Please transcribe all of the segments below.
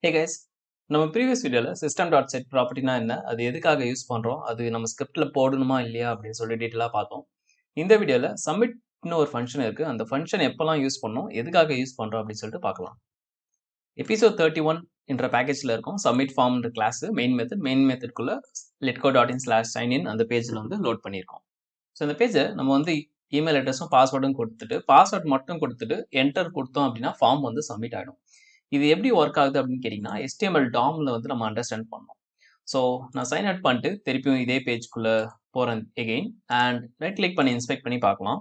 Hey guys, நம்ம previous videoல system.set propertyனா என்ன, அது எதுக்காக யூஸ் பண்றோம், அது நம்ம ஸ்கிரிப்ட்ல போடணுமா இல்லையா அப்படின்னு சொல்லி டீட்டெயிலா பார்த்தோம். இந்த வீடியோல submitன்னு ஒரு ஃபங்க்ஷன் இருக்கு. அந்த ஃபங்க்ஷன் எப்பெல்லாம் யூஸ் பண்ணோம், எதுக்காக யூஸ் பண்றோம் அப்படின்னு சொல்லிட்டு பார்க்கலாம். எபிசோட் 31 என்ற பேக்கேஜ்ல இருக்கும் submit formன்ற கிளாஸ் மெயின் மெத்தட்குள்ள letcode.in/signin அந்த பேஜ்ல வந்து லோட் பண்ணியிருக்கோம். ஸோ இந்த பேஜை நம்ம வந்து இமெயில் அட்ரஸும் பாஸ்வேர்டும் கொடுத்துட்டு பாஸ்வேர்ட் மட்டும் கொடுத்துட்டு என்டர் கொடுத்தோம் அப்படின்னா ஃபார்ம் வந்து சப்மிட் ஆகிடும். இது எப்படி ஒர்க் ஆகுது அப்படின்னு கேட்டிங்கன்னா HTML DOMல வந்து நம்ம அண்டர்ஸ்டாண்ட் பண்ணோம். ஸோ நான் சைன் அவுட் பண்ணிட்டு திருப்பியும் இதே பேஜ்க்குள்ளே போகிறேன் எகெயின் அண்ட் ரைட் கிளிக் பண்ணி இன்ஸ்பெக்ட் பண்ணி பார்க்கலாம்.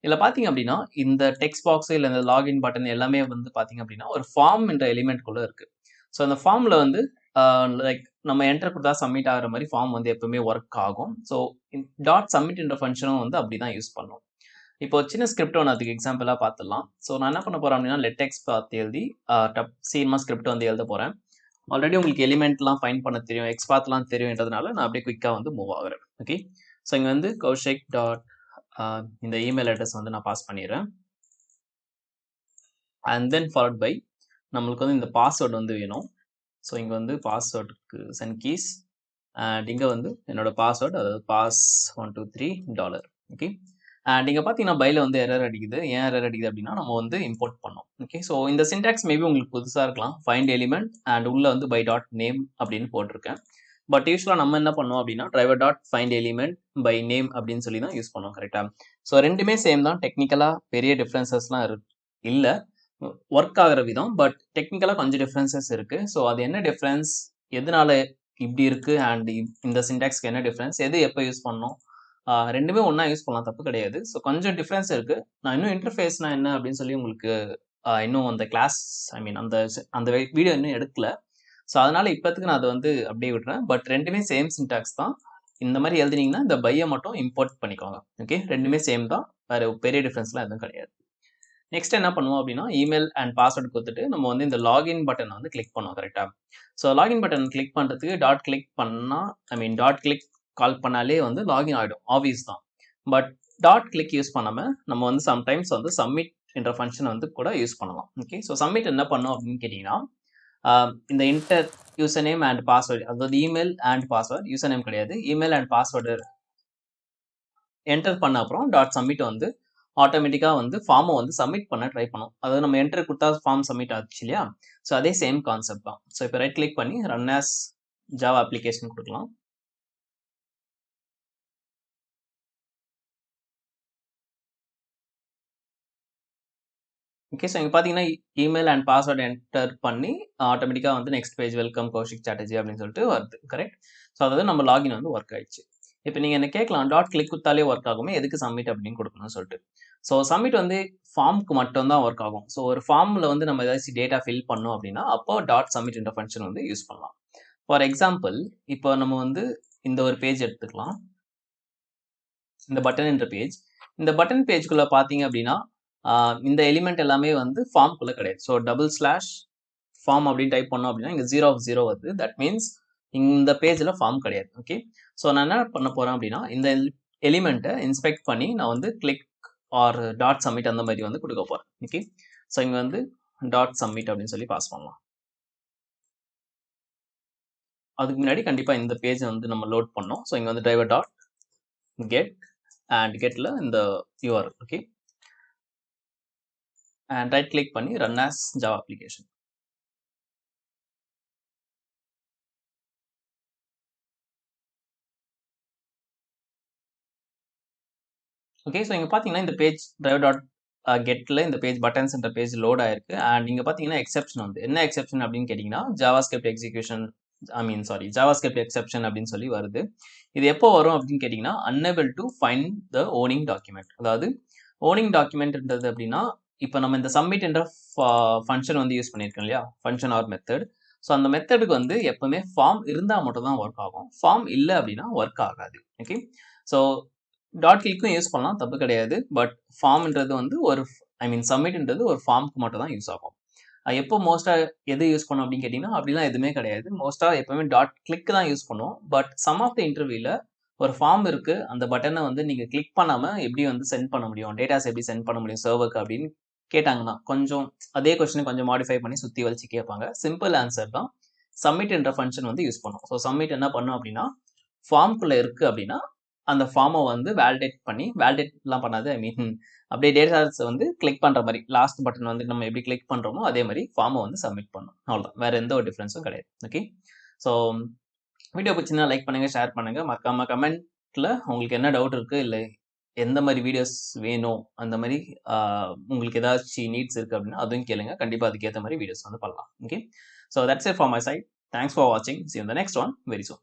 இதில் பார்த்தீங்க அப்படின்னா இந்த டெக்ஸ்ட் பாக்ஸ் இல்லை இந்த லாகின் பட்டன் எல்லாமே வந்து பார்த்தீங்க அப்படின்னா ஒரு ஃபார்ம் என்ற எலிமெண்ட்குள்ளே இருக்குது. ஸோ அந்த ஃபார்மில் வந்து லைக் நம்ம என்டர் கொடுத்தா சப்மிட் ஆகிற மாதிரி ஃபார்ம் வந்து எப்பவுமே ஒர்க் ஆகும். ஸோ டாட் சப்மிட் என்ற ஃபங்க்ஷனும் வந்து அப்படி தான் யூஸ் பண்ணும். இப்போ சின்ன ஸ்கிரிப்ட் ஒன்று அதுக்கு எக்ஸாம்பிளாக பார்த்துடலாம். ஸோ நான் என்ன பண்ண போகிறேன் அப்படின்னா லெட்டெக்ஸ் பார்த்து எழுதி சீமா ஸ்கிரிப்ட் வந்து எழுத போகிறேன். ஆல்ரெடி உங்களுக்கு எலிமெண்ட்லாம் ஃபைன் பண்ண தெரியும், எக்ஸ்பாத்லாம் தெரியுன்றதுனால நான் அப்படியே குயிக்காக வந்து மூவ் ஆகுறேன். ஓகே, ஸோ இங்கே வந்து கௌஷிக் டாட் இந்த இமெயில் அட்ரஸ் வந்து நான் பாஸ் பண்ணிடுறேன். அண்ட் தென் ஃபாலோட் பை நம்மளுக்கு வந்து இந்த பாஸ்வேர்டு வந்து வேணும். ஸோ இங்கே வந்து பாஸ்வேர்டுக்கு சென்ட் கீஸ் அண்ட் இங்கே வந்து என்னோட பாஸ்வேர்டு, அதாவது $123. ஓகே, அண்ட் இங்கே பார்த்தீங்கன்னா பைல வந்து எரர் அடிக்குது. ஏன் எரர் அடிக்குது அப்படின்னா நம்ம வந்து இம்போர்ட் பண்ணோம். ஓகே, ஸோ இந்த சின்டாக்ஸ் மேபி உங்களுக்கு புதுசாக இருக்கலாம். ஃபைண்ட் எலிமெண்ட் அண்ட் உள்ள வந்து பை டாட் நேம் அப்படின்னு போட்டிருக்கேன். பட் யூஸ்வலாக நம்ம என்ன பண்ணுவோம் அப்படின்னா driver dot find element by name அப்படின்னு சொல்லி தான் யூஸ் பண்ணுவோம். கரெக்டாக? ஸோ ரெண்டுமே சேம் தான். டெக்னிக்கலாக பெரிய டிஃப்ரென்சஸ்லாம் இல்லை, ஒர்க் ஆகிற விதம். பட் டெக்னிக்கலாக கொஞ்சம் டிஃப்ரென்சஸ் இருக்குது. ஸோ அது என்ன டிஃப்ரென்ஸ், எதனால இப்படி இருக்குது அண்ட் இந்த சின்டாக்ஸ்க்கு என்ன டிஃப்ரென்ஸ், எது எப்போ யூஸ் பண்ணணும், ரெண்டுமே ஒன்றா யூஸ் பண்ணலாம், தப்பு கிடையாது. ஸோ கொஞ்சம் டிஃப்ரென்ஸ் இருக்குது. நான் இன்னும் இன்டர்ஃபேஸ்னா என்ன அப்படின்னு சொல்லி உங்களுக்கு இன்னும் அந்த கிளாஸ் அந்த வீடியோ இன்னும் எடுக்கல. ஸோ அதனால் இப்போத்துக்கு நான் அதை வந்து அப்படியே விட்டுறேன். பட் ரெண்டுமே சேம் சின்டாக்ஸ் தான். இந்த மாதிரி எழுதினீங்கன்னா இந்த பையை மட்டும் இம்போர்ட் பண்ணிக்கோங்க. ஓகே, ரெண்டுமே சேம் தான், வேறு பெரிய டிஃப்ரென்ஸ்லாம் எதுவும் கிடையாது. நெக்ஸ்ட் என்ன பண்ணுவோம் அப்படின்னா இமெயில் அண்ட் பாஸ்வேர்டு கொடுத்துட்டு நம்ம வந்து இந்த லாகின் பட்டனை வந்து கிளிக் பண்ணுவோம். கரெக்டாக? ஸோ லாகின் பட்டன் கிளிக் பண்ணுறதுக்கு டாட் கிளிக் பண்ணால் டாட் கிளிக் கால் பண்ணாலே வந்து லாகின் ஆகிடும், ஆப்வியஸ் தான். பட் டாட் கிளிக் யூஸ் பண்ணாமல் நம்ம வந்து சம்டைம்ஸ் வந்து சப்மிட் என்ற ஃபங்க்ஷன் வந்து கூட யூஸ் பண்ணலாம். ஓகே, ஸோ சப்மிட் என்ன பண்ணோம் அப்படின்னு கேட்டிங்கன்னா இந்த enter user name and password, அதாவது email and password, user name கிடையாது, இமெயில் அண்ட் பாஸ்வேர்டு என்டர் பண்ண அப்புறம் டாட் சப்மிட் வந்து ஆட்டோமேட்டிக்காக வந்து ஃபார்மை வந்து சப்மிட் பண்ண ட்ரை பண்ணும். அதாவது நம்ம என்டர் கொடுத்தா ஃபார்ம் சப்மிட் ஆச்சு இல்லையா? ஸோ அதே சேம் கான்செப்ட் தான். ஸோ இப்போ ரைட் கிளிக் பண்ணி ரன் ஆஸ் ஜாவா அப்ளிகேஷன் கொடுக்கலாம். ஓகே, ஸோ இங்கே பார்த்தீங்கன்னா இமெயில் அண்ட் பாஸ்வேர்டு என்டர் பண்ணி ஆட்டோமேட்டிக்காக வந்து next page welcome Kaushik Chatterjee அப்படின்னு சொல்லிட்டு வருது. கரெக்ட்? ஸோ அதாவது நம்ம லாகின் வந்து ஒர்க் ஆயிடுச்சு. இப்போ நீங்கள் என்ன கேட்கலாம், டாட் கிளிக் கொடுத்தாலே ஒர்க் ஆகுமே, எதுக்கு சப்மிட் அப்படின்னு கொடுக்கணும்னு சொல்லிட்டு. ஸோ சப்மிட் வந்து ஃபார்முக்கு மட்டும் தான் ஒர்க் ஆகும். ஸோ ஒரு ஃபார்மில் வந்து நம்ம ஏதாச்சும் டேட்டா ஃபில் பண்ணோம் அப்படின்னா அப்போ டாட் சப்மிட் என்ற ஃபங்க்ஷன் வந்து யூஸ் பண்ணலாம். ஃபார் எக்ஸாம்பிள் இப்போ நம்ம வந்து இந்த ஒரு பேஜ் எடுத்துக்கலாம், இந்த பட்டன் என்ற பேஜ். இந்த பட்டன் பேஜ்குள்ளே பார்த்தீங்க அப்படின்னா இந்த எலிமெண்ட் எல்லாமே வந்து ஃபார்ம்குள்ளே கிடையாது. ஸோ /ஃபார்ம் அப்படின்னு டைப் பண்ணோம் அப்படின்னா இங்கே 0 of 0 வருது. தட் மீன்ஸ் இந்த பேஜில் ஃபார்ம் கிடையாது. ஓகே, ஸோ நான் என்ன பண்ண போகிறேன் அப்படின்னா இந்த எலிமெண்ட்டை இன்ஸ்பெக்ட் பண்ணி நான் வந்து கிளிக் ஆர் டாட் சப்மிட் அந்த மாதிரி வந்து கொடுக்க போகிறேன். ஓகே, ஸோ இங்கே வந்து டாட் சப்மிட் அப்படின்னு சொல்லி பாஸ் பண்ணலாம். அதுக்கு முன்னாடி கண்டிப்பாக இந்த பேஜை வந்து நம்ம லோட் பண்ணோம். ஸோ இங்கே வந்து டிரைவர் டாட் கெட் அண்ட் கெட்டில் இந்த URL. Okay, and right click பண்ணி run as Java application. Okay, so இங்கே பார்த்தீங்கன்னா இந்த பேஜ் டிரைவர் டாட் கெட்டில் இந்த பேஜ் பட்டன்ஸ் என்ற பேஜ் லோட் ஆயிருக்கு. அண்ட் இங்கே பார்த்தீங்கன்னா எக்ஸெப்ஷன் வந்து என்ன எக்ஸெப்ஷன் அப்படின்னு கேட்டிங்கன்னா ஜாவாஸ்கிரிப்ட் எக்ஸிக்யூஷன் ஜாவாஸ்கிரிப்ட் எக்ஸெப்ஷன் அப்படின்னு சொல்லி வருது. இது எப்போ வரும் அப்படின்னு கேட்டிங்கன்னா unable to find the owning document. அதாவது ஓனிங் டாக்குமெண்ட்ன்றது அப்படின்னா இப்போ நம்ம இந்த சப்மிட் என்ற ஃபங்க்ஷன் வந்து யூஸ் பண்ணியிருக்கோம் இல்லையா, ஃபங்க்ஷன் ஆர் மெத்தட். ஸோ அந்த மெத்தடுக்கு வந்து எப்பவுமே ஃபார்ம் இருந்தால் மட்டும் தான் ஒர்க் ஆகும், ஃபார்ம் இல்லை அப்படின்னா ஒர்க் ஆகாது. ஓகே, ஸோ டாட் கிளிக்கும் யூஸ் பண்ணலாம், தப்பு கிடையாது. பட் ஃபார்ம்ன்றது வந்து ஒரு சப்மிட்ன்றது ஒரு ஃபார்முக்கு மட்டும் தான் யூஸ் ஆகும். எப்போ மோஸ்ட்டாக எது யூஸ் பண்ணோம் அப்படின்னு கேட்டிங்கன்னா அப்படிலாம் எதுவுமே கிடையாது. மோஸ்ட்டாக எப்போவுமே டாட் கிளிக் தான் யூஸ் பண்ணுவோம். பட் சம் ஆஃப் த இன்டர்வியூவில் ஒரு ஃபார்ம் இருக்குது, அந்த பட்டனை வந்து நீங்கள் கிளிக் பண்ணாமல் எப்படி வந்து சென்ட் பண்ண முடியும், டேட்டாஸ் எப்படி சென்ட் பண்ண முடியும் சர்வருக்கு அப்படின்னு கேட்டாங்கன்னா கொஞ்சம் அதே கொஸ்டினை கொஞ்சம் மாடிஃபை பண்ணி சுற்றி வச்சு கேட்பாங்க. சிம்பிள் ஆன்சர் தான். சப்மிட் என்ற ஃபங்க்ஷன் வந்து யூஸ் பண்ணும். ஸோ சப்மிட் என்ன பண்ணும் அப்படின்னா, ஃபார்ம்குள்ளே இருக்குது அப்படின்னா அந்த ஃபார்மை வந்து வேலிடேட் பண்ணி, வேலிடேட்லாம் பண்ணாது, ஐ மீன் அப்படியே டேட்டாஸ் வந்து கிளிக் பண்ணுற மாதிரி லாஸ்ட் பட்டன் வந்து நம்ம எப்படி கிளிக் பண்ணுறோமோ அதே மாதிரி ஃபார்மை வந்து சப்மிட் பண்ணும். அவ்வளோதான், வேறு எந்த ஒரு டிஃப்ரென்ஸும் கிடையாது. ஓகே, ஸோ வீடியோ பிடிச்சிருந்தா லைக் பண்ணுங்கள், ஷேர் பண்ணுங்கள். மறக்காமல் கமெண்ட்டில் உங்களுக்கு என்ன டவுட் இருக்குது, இல்லை எந்த மாதிரி வீடியோஸ் வேணும், அந்த மாதிரி உங்களுக்கு ஏதாச்சும் நீட்ஸ் இருக்குது அப்படின்னா அதுவும் கேளுங்க. கண்டிப்பாக அதுக்கேற்ற மாதிரி வீடியோஸ் வந்து பண்ணலாம். Okay, so that's it for my side. Thanks for வாட்சிங். See you in the next one very soon.